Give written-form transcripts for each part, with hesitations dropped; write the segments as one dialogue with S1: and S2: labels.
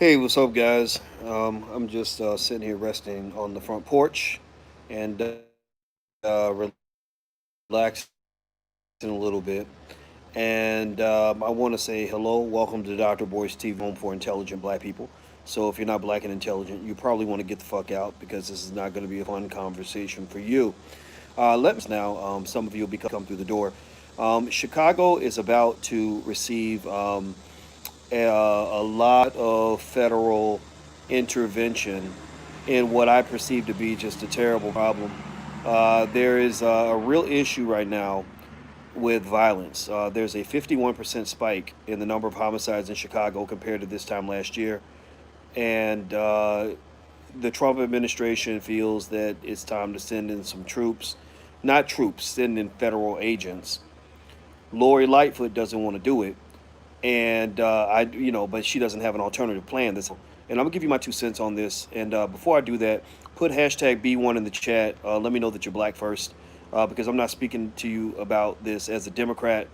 S1: Hey, what's up, guys? I'm just sitting here resting on the front porch and relaxing a little bit. And I want to say hello, welcome to Dr. Boyce TV, home for intelligent black people. So if you're not black and intelligent, you probably want to get the fuck out because this is not going to be a fun conversation for you. Let me now. Some of you will be come through the door. Chicago is about to receive a lot of federal intervention in what I perceive to be just a terrible problem. There is a real issue right now with violence. There's a 51% spike in the number of homicides in Chicago compared to this time last year. And the Trump administration feels that it's time to send in some troops, not troops, send in federal agents. Lori Lightfoot doesn't want to do it, and but she doesn't have an alternative plan. And I'm gonna give you my 2 cents on this. And before I do that, put hashtag B1 in the chat. Let me know that you're black first, because I'm not speaking to you about this as a Democrat.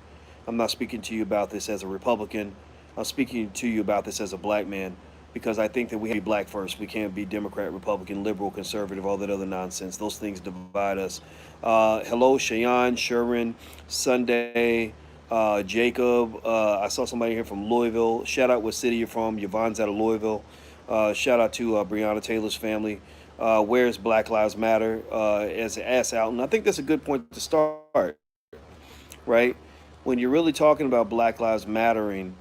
S1: I'm not speaking to you about this as a Republican. I'm speaking to you about this as a black man, because I think that we have to be black first. We can't be Democrat, Republican, liberal, conservative, all that other nonsense. Those things divide us. Hello, Cheyenne, Sherman, Sunday, Jacob. I saw somebody here from Louisville. Shout out what city you're from. Yvonne's out of Louisville. Shout out to Breonna Taylor's family. Where's Black Lives Matter? As out, and I think that's a good point to start, right? When you're really talking about Black Lives Mattering,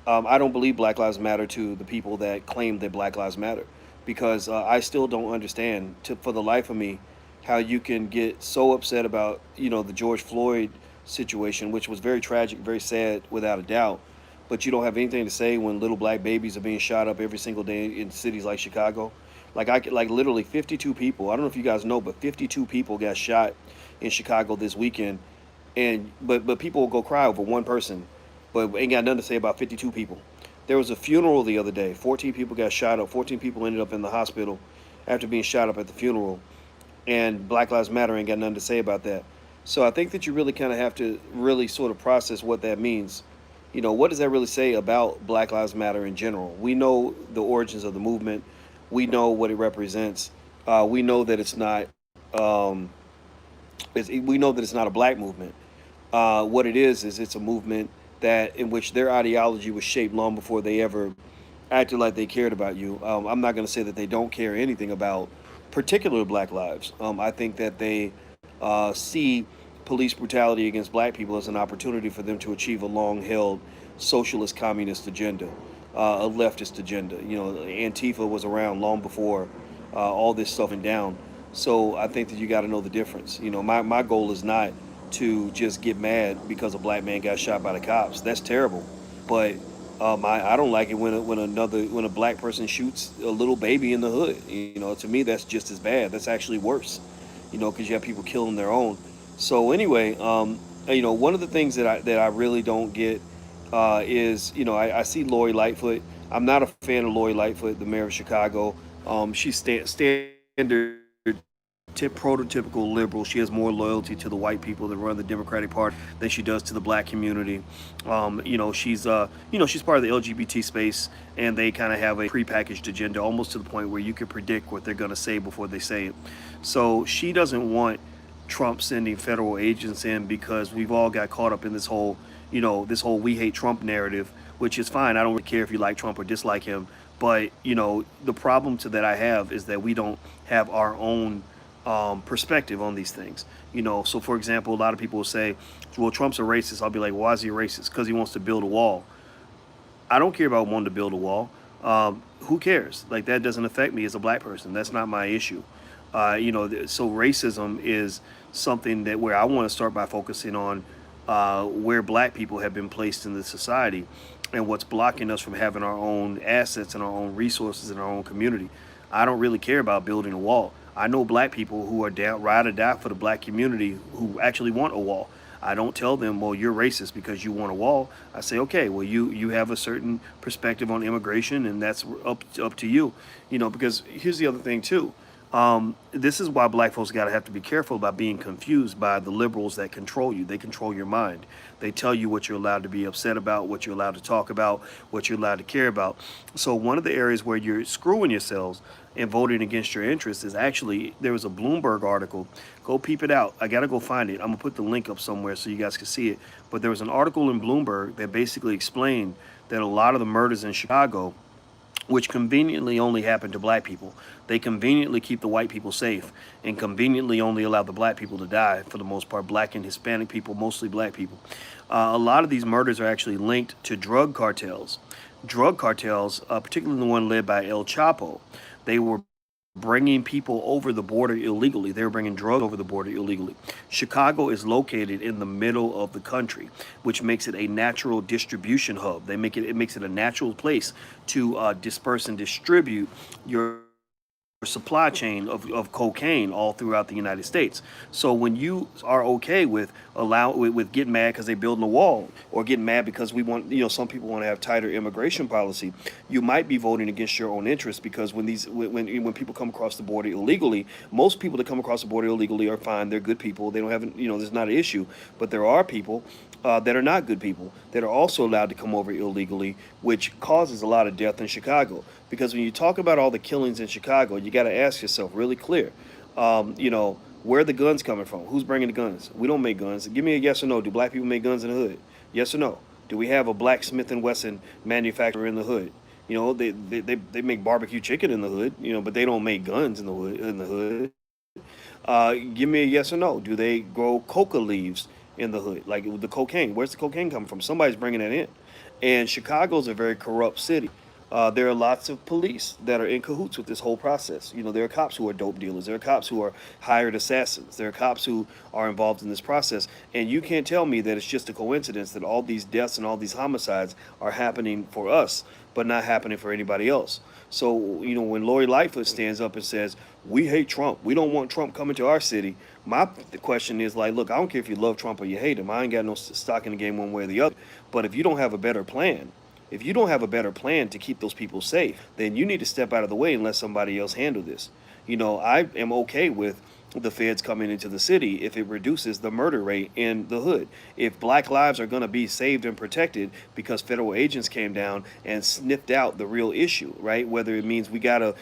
S1: I don't believe Black Lives Matter to the people that claim that Black Lives Matter, because I still don't understand, for the life of me, how you can get so upset about the George Floyd situation, which was very tragic, very sad, without a doubt. But you don't have anything to say when little black babies are being shot up every single day in cities like Chicago. Like literally 52 people. I don't know if you guys know, but 52 people got shot in Chicago this weekend, and but people will go cry over one person, but ain't got nothing to say about 52 people. There was a funeral the other day. 14 people got shot up. 14 people ended up in the hospital after being shot up at the funeral, and Black Lives Matter ain't got nothing to say about that. So I think that you really kind of have to really sort of process what that means. What does that really say about Black Lives Matter in general? We know the origins of the movement. We know what it represents. We know that we know that it's not a black movement. What it is it's a movement that in which their ideology was shaped long before they ever acted like they cared about you. I'm not going to say that they don't care anything about particular black lives. I think that they see police brutality against black people as an opportunity for them to achieve a long-held socialist communist agenda, a leftist agenda. Antifa was around long before all this stuff went down. So I think that you got to know the difference. My goal is not to just get mad because a black man got shot by the cops. That's terrible. But I don't like it when a black person shoots a little baby in the hood. To me that's just as bad. That's actually worse. Because you have people killing their own. So anyway, one of the things that I really don't get is I see Lori Lightfoot. I'm not a fan of Lori Lightfoot, the mayor of Chicago. She's standard prototypical liberal. She has more loyalty to the white people that run the Democratic Party than she does to the black community. She's part of the LGBT space, and they kind of have a prepackaged agenda, almost to the point where you can predict what they're going to say before they say it. So she doesn't want Trump sending federal agents in, because we've all got caught up in this whole "we hate Trump" narrative, which is fine. I don't really care if you like Trump or dislike him, but the problem to that I have is that we don't have our own perspective on these things. So for example, a lot of people will say, "Well, Trump's a racist." I'll be like, "Why is he a racist?" Because he wants to build a wall. I don't care about wanting to build a wall. Who cares? Like, that doesn't affect me as a black person. That's not my issue. So racism is something that where I want to start by focusing on where black people have been placed in the society and what's blocking us from having our own assets and our own resources in our own community. I don't really care about building a wall. I know black people who are down, ride or die for the black community, who actually want a wall. I don't tell them, well, you're racist because you want a wall. I say, okay, well, you have a certain perspective on immigration, and that's up to you. Because here's the other thing too. This is why black folks gotta have to be careful about being confused by the liberals that control you. They control your mind. They tell you what you're allowed to be upset about, what you're allowed to talk about, what you're allowed to care about. So one of the areas where you're screwing yourselves and voting against your interests is actually, there was a Bloomberg article. Go peep it out. I gotta go find it. I'm gonna put the link up somewhere so you guys can see it. But there was an article in Bloomberg that basically explained that a lot of the murders in Chicago, which conveniently only happen to black people. They conveniently keep the white people safe and conveniently only allow the black people to die, for the most part, black and Hispanic people, mostly black people. A lot of these murders are actually linked to drug cartels. Drug cartels, particularly the one led by El Chapo, they were bringing people over the border illegally. They were bringing drugs over the border illegally. Chicago is located in the middle of the country, which makes it a natural distribution hub. It makes it a natural place to disperse and distribute your supply chain of cocaine all throughout the United States. So when you are okay with with getting mad because they building a wall, or getting mad because we want, some people want to have tighter immigration policy, you might be voting against your own interests, because when people come across the border illegally, most people that come across the border illegally are fine. They're good people. They don't have, there's not an issue. But there are people that are not good people that are also allowed to come over illegally, which causes a lot of death in Chicago. Because when you talk about all the killings in Chicago, you got to ask yourself really clear, where are the guns coming from? Who's bringing the guns? We don't make guns. Give me a yes or no. Do black people make guns in the hood? Yes or no? Do we have a black Smith and Wesson manufacturer in the hood? They make barbecue chicken in the hood, but they don't make guns in the hood. Give me a yes or no. Do they grow coca leaves in the hood? Like the cocaine, where's the cocaine coming from? Somebody's bringing that in. And Chicago's a very corrupt city. There are lots of police that are in cahoots with this whole process. There are cops who are dope dealers. There are cops who are hired assassins. There are cops who are involved in this process. And you can't tell me that it's just a coincidence that all these deaths and all these homicides are happening for us, but not happening for anybody else. So, when Lori Lightfoot stands up and says, we hate Trump, we don't want Trump coming to our city, the question is like, look, I don't care if you love Trump or you hate him. I ain't got no stock in the game one way or the other. But if you don't have a better plan, to keep those people safe, then you need to step out of the way and let somebody else handle this. I am okay with the feds coming into the city if it reduces the murder rate in the hood. If black lives are going to be saved and protected because federal agents came down and sniffed out the real issue, right? Whether it means we got to,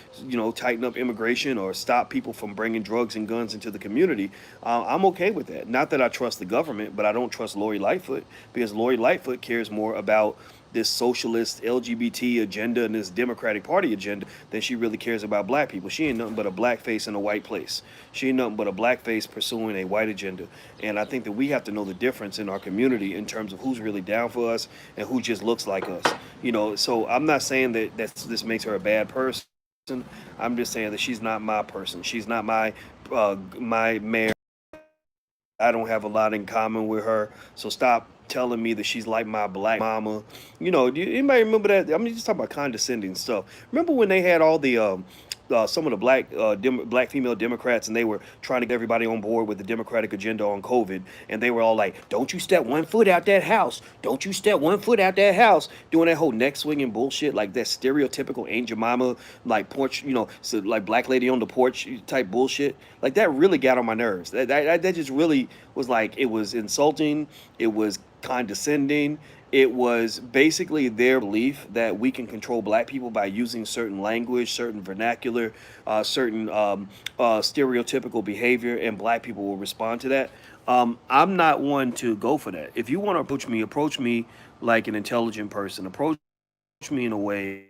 S1: tighten up immigration or stop people from bringing drugs and guns into the community, I'm okay with that. Not that I trust the government, but I don't trust Lori Lightfoot, because Lori Lightfoot cares more about this socialist LGBT agenda and this Democratic Party agenda than she really cares about black people. She ain't nothing but a black face in a white place. She ain't nothing but a black face pursuing a white agenda. And I think that we have to know the difference in our community in terms of who's really down for us and who just looks like us. So I'm not saying that this makes her a bad person. I'm just saying that she's not my person. She's not my mayor. I don't have a lot in common with her. So stop telling me that she's like my black mama. Do anybody remember that? I mean, just talking about condescending stuff. Remember when they had all the some of the black female Democrats, and they were trying to get everybody on board with the Democratic agenda on COVID, and they were all like, "Don't you step 1 foot out that house! Don't you step 1 foot out that house!" Doing that whole neck swinging bullshit, like that stereotypical Aunt Jemima, like porch, so like black lady on the porch type bullshit. Like that really got on my nerves. That just really was like, it was insulting. It was condescending. It was basically their belief that we can control black people by using certain language, certain vernacular, certain stereotypical behavior, and black people will respond to that. I'm not one to go for that. If you want to approach me like an intelligent person. Approach me in a way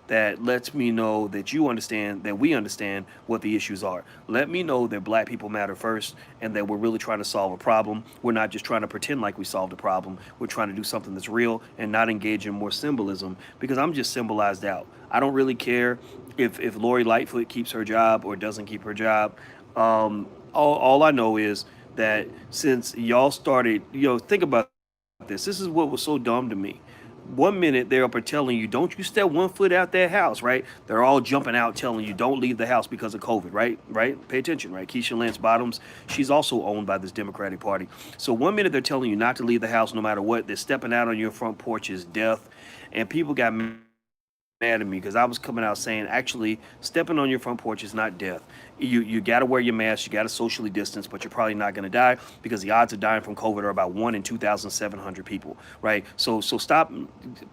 S1: that lets me know that you understand, that we understand what the issues are. Let me know that black people matter first, and that we're really trying to solve a problem. We're not just trying to pretend like we solved a problem. We're trying to do something that's real and not engage in more symbolism, because I'm just symbolized out. I don't really care if Lori Lightfoot keeps her job or doesn't keep her job. All I know is that since y'all started, think about this. This is what was so dumb to me. 1 minute they're up there telling you, don't you step 1 foot out that house, right? They're all jumping out telling you, don't leave the house because of COVID, right? Pay attention, right? Keisha Lance Bottoms, she's also owned by this Democratic Party. So 1 minute they're telling you not to leave the house no matter what. They're stepping out on your front porch is death. And people got mad at me because I was coming out saying actually stepping on your front porch is not death. You got to wear your mask, you got to socially distance, but you're probably not going to die because the odds of dying from COVID are about 1 in 2,700 people, right? So stop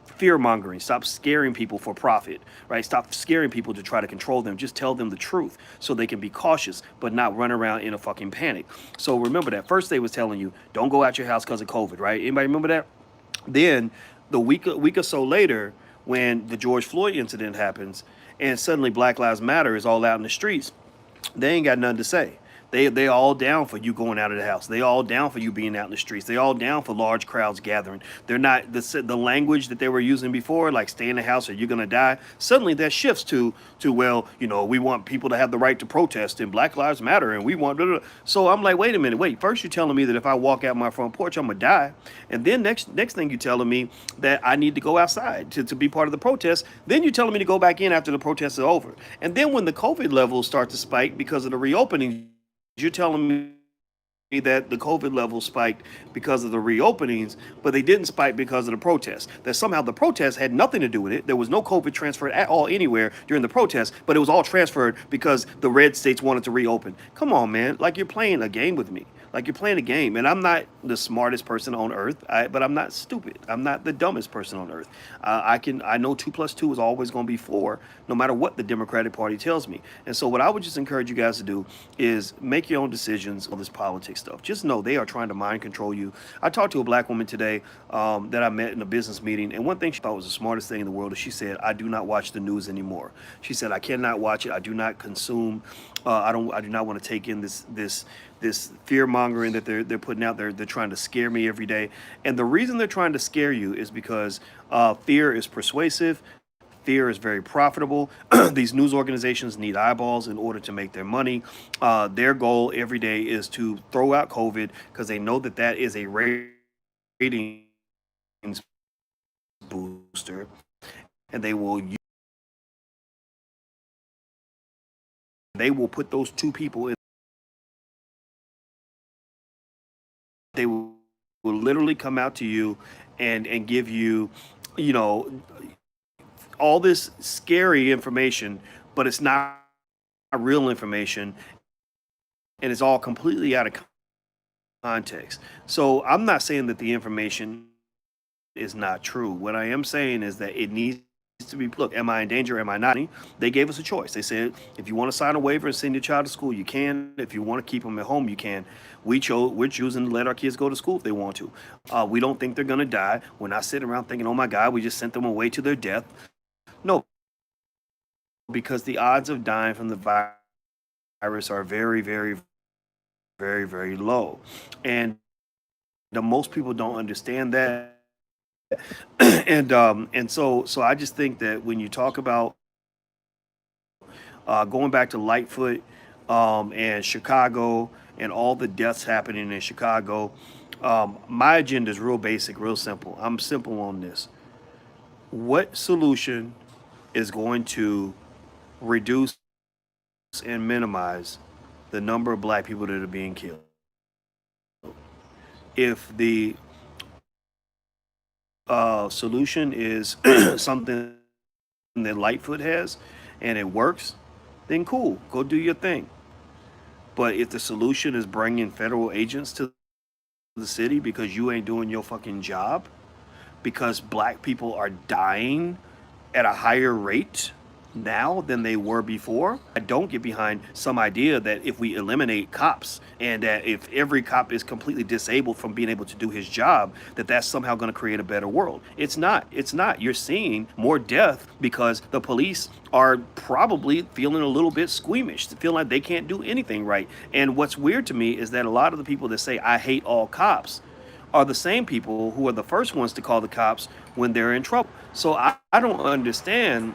S1: fear mongering, stop scaring people for profit, right? Stop scaring people to try to control them. Just tell them the truth so they can be cautious, but not run around in a fucking panic. So remember that first they was telling you don't go out your house because of COVID, right? Anybody remember that? Then the week or so later, when the George Floyd incident happens, and suddenly Black Lives Matter is all out in the streets, they ain't got nothing to say. They all down for you going out of the house. They all down for you being out in the streets. They all down for large crowds gathering. They're not the language that they were using before, like stay in the house or you're gonna die. Suddenly that shifts to well, we want people to have the right to protest and Black Lives Matter and we want. Blah, blah, blah. So I'm like, wait a minute, wait. First you're telling me that if I walk out my front porch I'm gonna die, and then next thing you're telling me that I need to go outside to be part of the protest. Then you're telling me to go back in after the protest is over. And then when the COVID levels start to spike because of the reopening, you're telling me that the COVID levels spiked because of the reopenings, but they didn't spike because of the protests. That somehow the protests had nothing to do with it. There was no COVID transferred at all anywhere during the protests, but it was all transferred because the red states wanted to reopen. Come on, man. Like you're playing a game with me. Like you're playing a game. And I'm not the smartest person on earth, but I'm not stupid. I'm not the dumbest person on earth. I know 2 plus 2 is always going to be 4, no matter what the Democratic Party tells me. And so what I would just encourage you guys to do is make your own decisions on this politics stuff. Just know they are trying to mind control you. I talked to a black woman today that I met in a business meeting, and one thing she thought was the smartest thing in the world is she said, "I do not watch the news anymore." She said, "I cannot watch it. I do not consume. I do not want to take in this fear mongering that they're putting out there. They're trying to scare me every day, and the reason they're trying to scare you is because fear is persuasive." Fear is very profitable. These news organizations need eyeballs in order to make their money. Their goal every day is to throw out COVID because they know that that is a ratings booster, and they will put those two people in. They will literally come out to you and give you, you know, all this scary information, but it's not real information, and it's all completely out of context. So I'm not saying that the information is not true. What I am saying is that it needs to be look, am I in danger? Am I not? They gave us a choice. They said, if you want to sign a waiver and send your child to school, you can. If you want to keep them at home, you can. We're choosing to let our kids go to school if they want to. We don't think they're going to die. We're not sitting around thinking, oh my God, we just sent them away to their death. No, because the odds of dying from the virus are very, very, very, very low. And most people don't understand that. And so I just think that when you talk about going back to Lightfoot and Chicago and all the deaths happening in Chicago, my agenda is real basic, real simple. I'm simple on this. What solution is going to reduce and minimize the number of black people that are being killed? If the solution is something that Lightfoot has and it works, then cool, go do your thing. But if the solution is bringing federal agents to the city because you ain't doing your fucking job, because black people are dying at a higher rate now than they were before, I don't get behind some idea that if we eliminate cops and that if every cop is completely disabled from being able to do his job, that that's somehow going to create a better world. It's not. It's not. You're seeing more death because the police are probably feeling a little bit squeamish, feeling like they can't do anything right. And what's weird to me is that a lot of the people that say, I hate all cops, are the same people who are the first ones to call the cops when they're in trouble. So I don't understand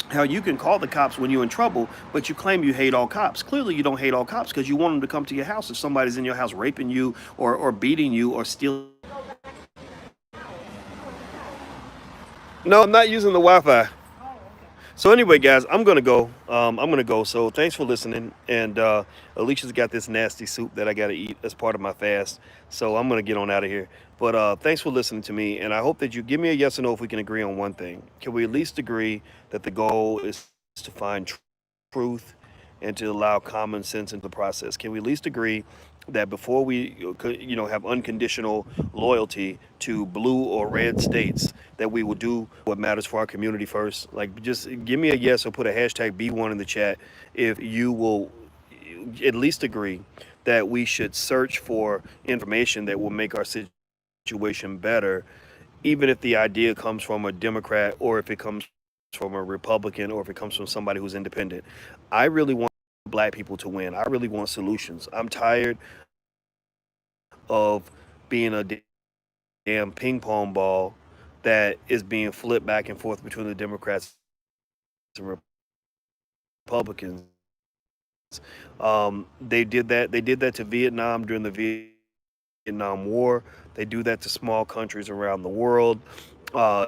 S1: how you can call the cops when you're in trouble, but you claim you hate all cops. Clearly you don't hate all cops because you want them to come to your house if somebody's in your house raping you or beating you or stealing. No, I'm not using the Wi-Fi. So anyway, guys, I'm gonna go. I'm gonna go. So thanks for listening. And Alicia's got this nasty soup that I gotta eat as part of my fast. So I'm gonna get on out of here. But thanks for listening to me. And I hope that you give me a yes or no if we can agree on one thing. Can we at least agree that the goal is to find truth and to allow common sense into the process? Can we at least agree that before we have unconditional loyalty to blue or red states, that we will do what matters for our community first? Like, just give me a yes or put a hashtag B1 in the chat if you will at least agree that we should search for information that will make our situation better, even if the idea comes from a Democrat, or if it comes from a Republican, or if it comes from somebody who's independent. I really want black people to win. I really want solutions. I'm tired of being a damn ping pong ball that is being flipped back and forth between the Democrats and Republicans. They did that. They did that to Vietnam during the Vietnam War. They do that to small countries around the world. Uh,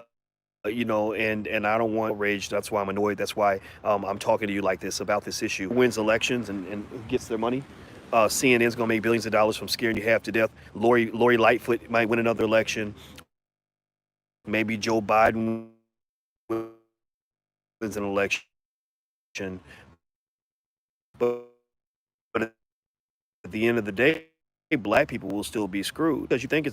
S1: and I don't want rage. That's why I'm annoyed. That's why I'm talking to you like this about this issue. Who wins elections and who gets their money? CNN's gonna make billions of dollars from scaring you half to death. Lori Lightfoot might win another election. Maybe Joe Biden wins an election. But at the end of the day, black people will still be screwed because you think it's